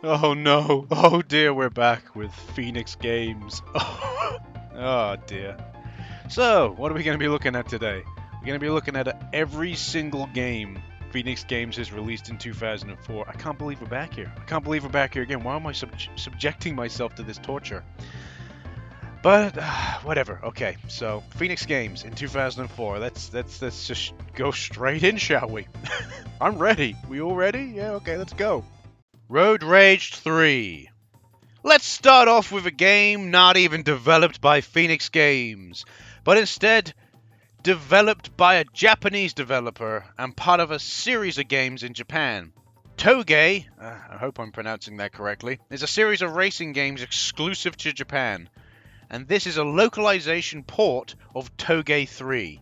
Oh no, oh dear, we're back with Phoenix Games. Oh dear. So, what are we going to be looking at today? We're going to be looking at every single game Phoenix Games has released in 2004. I can't believe we're back here. I can't believe we're back here again. Why am I subjecting myself to this torture? But whatever. Okay, so Phoenix Games in 2004. Let's just go straight in, shall we? I'm ready. We all ready? Yeah. Okay, let's go. Road Rage 3. Let's start off with a game not even developed by Phoenix Games, but instead developed by a Japanese developer and part of a series of games in Japan. Toge, I hope I'm pronouncing that correctly, is a series of racing games exclusive to Japan, and this is a localization port of Toge 3.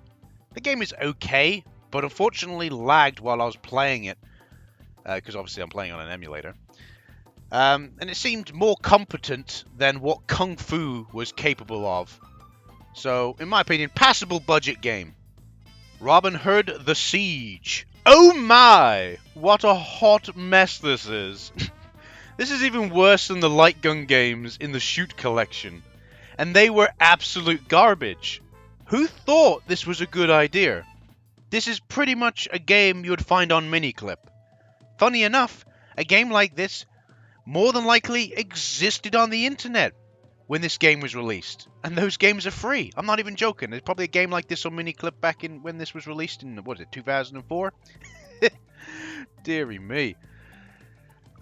The game is okay, but unfortunately lagged while I was playing it, because obviously I'm playing on an emulator. And it seemed more competent than what Kung Fu was capable of. So, in my opinion, passable budget game. Robin Hood The Siege. Oh my! What a hot mess this is. This is even worse than the light gun games in the Shoot collection. And they were absolute garbage. Who thought this was a good idea? This is pretty much a game you would find on Miniclip. Funny enough, a game like this more than likely existed on the internet when this game was released. And those games are free. I'm not even joking. There's probably a game like this on Miniclip back in when this was released in, what was it, 2004? Deary me.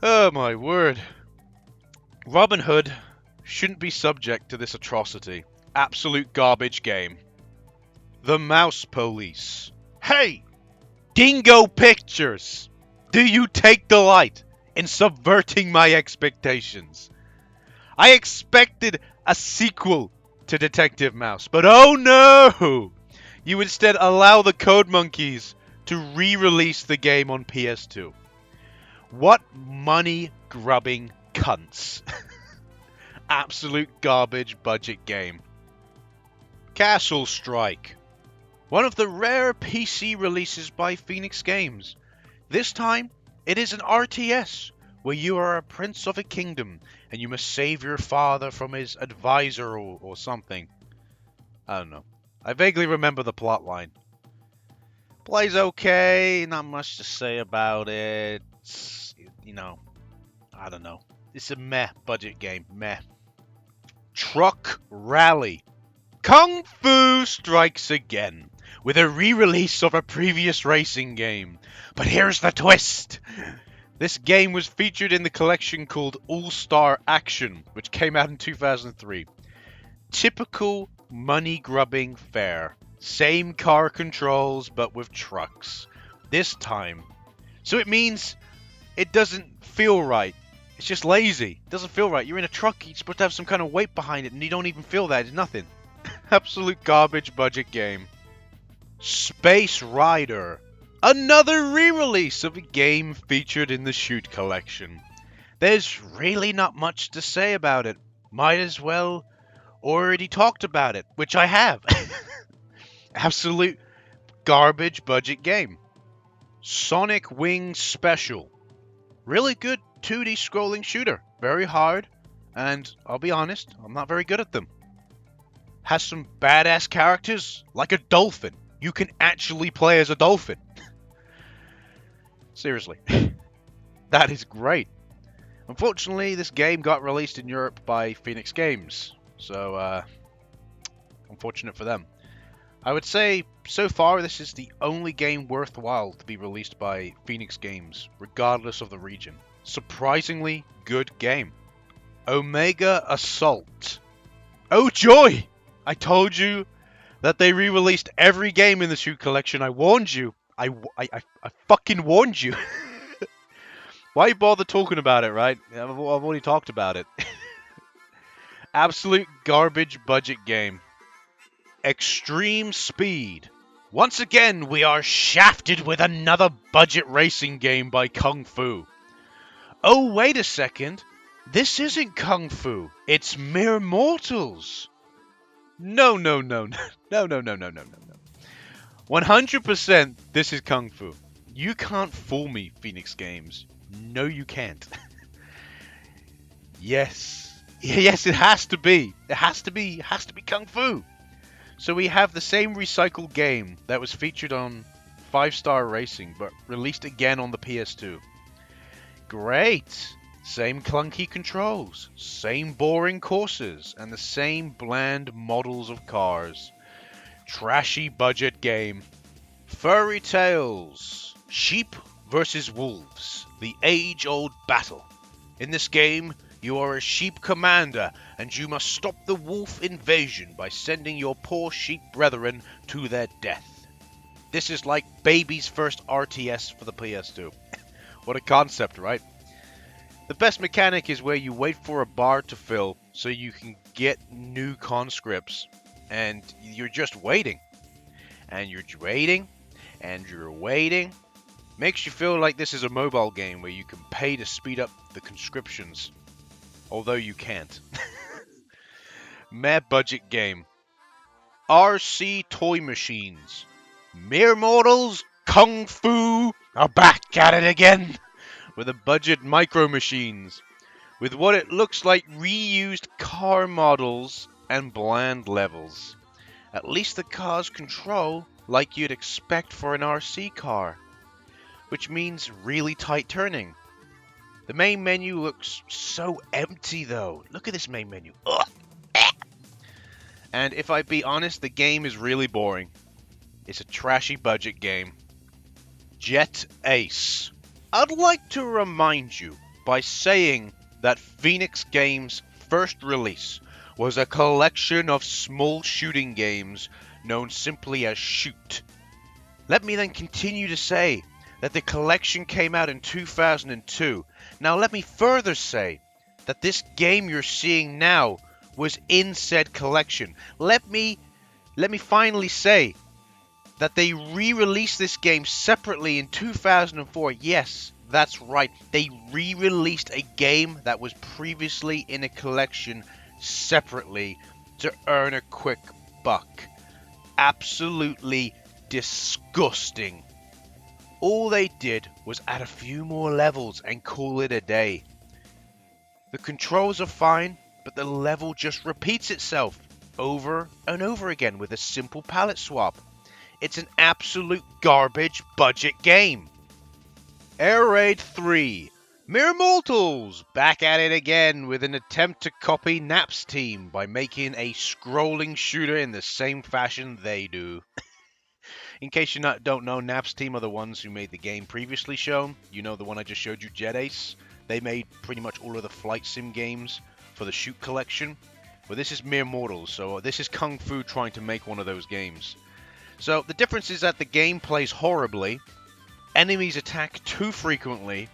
Oh my word. Robin Hood shouldn't be subject to this atrocity. Absolute garbage game. The Mouse Police. Hey! Dingo Pictures! Do you take delight in subverting my expectations? I expected a sequel to Detective Mouse, but oh no! You instead allow the Code Monkeys to re-release the game on PS2. What money-grubbing cunts. Absolute garbage budget game. Castle Strike. One of the rare PC releases by Phoenix Games. This time, it is an RTS, where you are a prince of a kingdom, and you must save your father from his advisor or something. I don't know. I vaguely remember the plotline. Plays okay, not much to say about it. You know, I don't know. It's a meh budget game, meh. Truck Rally. Kung Fu strikes again, with a re-release of a previous racing game. But here's the twist! This game was featured in the collection called All-Star Action, which came out in 2003. Typical money-grubbing fare. Same car controls, but with trucks. This time. So it means it doesn't feel right. It's just lazy. It doesn't feel right. You're in a truck, you're supposed to have some kind of weight behind it, and you don't even feel that. It's nothing. Absolute garbage budget game. Space Rider. Another re-release of a game featured in the Shoot collection. There's really not much to say about it. Might as well already talked about it, which I have. Absolute garbage budget game. Sonic Wings Special. Really good 2D scrolling shooter. Very hard, and I'll be honest, I'm not very good at them. Has some badass characters, like a dolphin. You can actually play as a dolphin. Seriously. That is great. Unfortunately, this game got released in Europe by Phoenix Games. So, unfortunate for them. I would say, so far, this is the only game worthwhile to be released by Phoenix Games, regardless of the region. Surprisingly good game. Omega Assault. Oh joy! I told you that they re-released every game in the Shoot collection. I warned you. I fucking warned you. Why bother talking about it, right? I've already talked about it. Absolute garbage budget game. Xtreme Speed. Once again, we are shafted with another budget racing game by Kung Fu. Oh, wait a second. This isn't Kung Fu. It's Mere Mortals. No. 100% this is Kung Fu. You can't fool me, Phoenix Games. No, you can't. Yes. Yes, it has to be. It has to be. It has to be Kung Fu. So we have the same recycled game that was featured on 5-Star Racing, but released again on the PS2. Great! Same clunky controls, same boring courses, and the same bland models of cars. Trashy budget game. Furry Tales. Sheep versus wolves. The age-old battle. In this game, you are a sheep commander, and you must stop the wolf invasion by sending your poor sheep brethren to their death. This is like baby's first RTS for the PS2. What a concept, right? The best mechanic is where you wait for a bar to fill so you can get new conscripts, and you're just waiting. And you're waiting, and you're waiting. Makes you feel like this is a mobile game where you can pay to speed up the conscriptions. Although you can't. Meh budget game. RC Toy Machines. Mere Mortals Kung Fu are back at it again. With a budget micro machines. With what it looks like reused car models and bland levels. At least the cars control like you'd expect for an RC car. Which means really tight turning. The main menu looks so empty though. Look at this main menu. Ugh. And if I be honest, the game is really boring. It's a trashy budget game. Jet Ace. I'd like to remind you by saying that Phoenix Games' first release was a collection of small shooting games known simply as Shoot. Let me then continue to say that the collection came out in 2002. Now let me further say that this game you're seeing now was in said collection. Let me finally say that they re-released this game separately in 2004. Yes, that's right. They re-released a game that was previously in a collection separately to earn a quick buck. Absolutely disgusting. All they did was add a few more levels and call it a day. The controls are fine, but the level just repeats itself over and over again with a simple palette swap. It's an absolute garbage budget game. Air Raid 3. Mere Mortals back at it again with an attempt to copy Nap's team by making a scrolling shooter in the same fashion they do. In case you don't know, Nap's team are the ones who made the game previously shown. You know the one I just showed you, Jet Ace. They made pretty much all of the flight sim games for the Shoot collection. Well, this is Mere Mortals, so this is Kung Fu trying to make one of those games. So the difference is that the game plays horribly, enemies attack too frequently,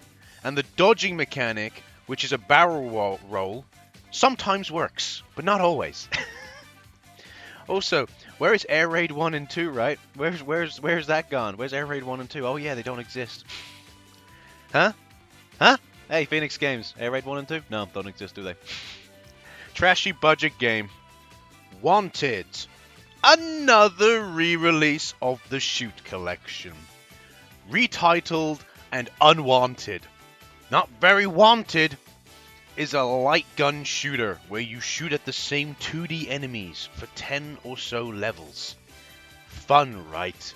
and the dodging mechanic, which is a barrel roll, sometimes works, but not always. Also, where is Air Raid 1 and 2, right? Where's that gone? Where's Air Raid 1 and 2? Oh yeah, they don't exist. Huh? Huh? Hey, Phoenix Games. Air Raid 1 and 2? No, don't exist, do they? Trashy budget game. Wanted. Another re-release of the Shoot collection. Retitled and unwanted. Not very wanted is a light gun shooter where you shoot at the same 2D enemies for 10 or so levels. Fun, right?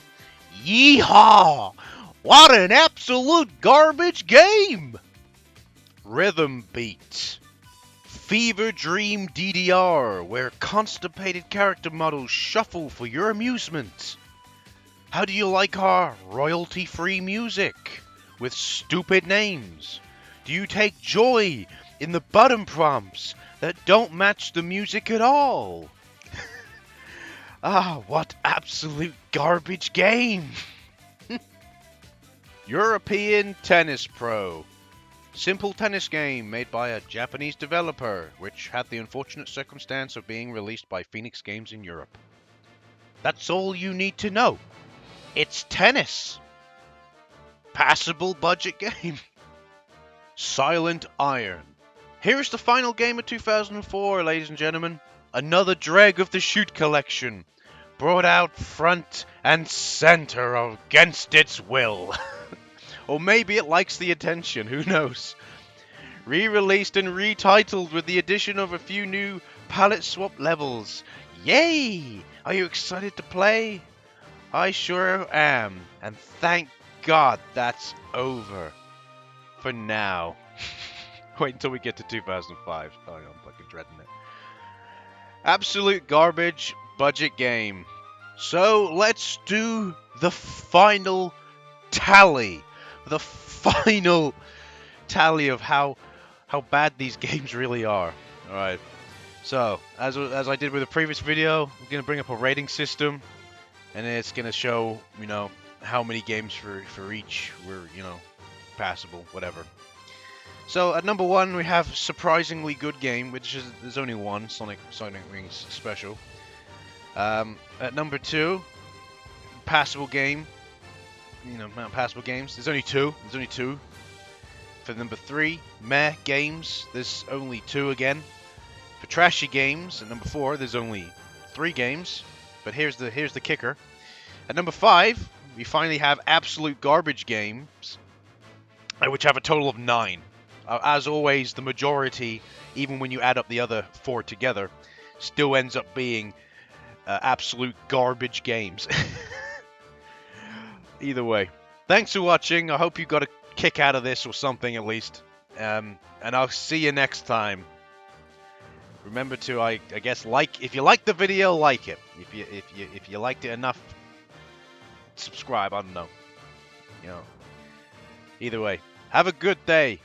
Yeehaw! What an absolute garbage game! Rhythm Beat. Fever Dream DDR, where constipated character models shuffle for your amusement. How do you like our royalty-free music with stupid names? Do you take joy in the button prompts that don't match the music at all? Ah, what absolute garbage game! European Tennis Pro. Simple tennis game made by a Japanese developer, which had the unfortunate circumstance of being released by Phoenix Games in Europe. That's all you need to know. It's tennis. Passable budget game. Silent Iron. Here's the final game of 2004, ladies and gentlemen. Another dreg of the Shoot collection. Brought out front and center against its will. Or maybe it likes the attention, who knows. Re-released and retitled with the addition of a few new palette swap levels. Yay! Are you excited to play? I sure am. And thank God that's over. For now. Wait until we get to 2005. Oh, I'm fucking dreading it. Absolute garbage budget game. So let's do the final tally. The final tally of how bad these games really are. Alright. So, as I did with the previous video, I'm going to bring up a rating system. And it's going to show, you know, how many games for each were, you know, passable, whatever. So at number 1 we have surprisingly good game, which is there's only one Sonic Wings Special. At number 2, passable game. You know, passable games. There's only two. For number 3, meh games. There's only 2 again. For trashy games, at number 4, there's only 3 games. But here's the kicker. At number 5, we finally have absolute garbage games, which have a total of 9. As always, the majority, even when you add up the other 4 together, still ends up being absolute garbage games. Either way, thanks for watching. I hope you got a kick out of this or something at least. And I'll see you next time. Remember to, I guess, like, if you liked the video, like it. If you liked it enough, subscribe. I don't know. You know. Either way, have a good day.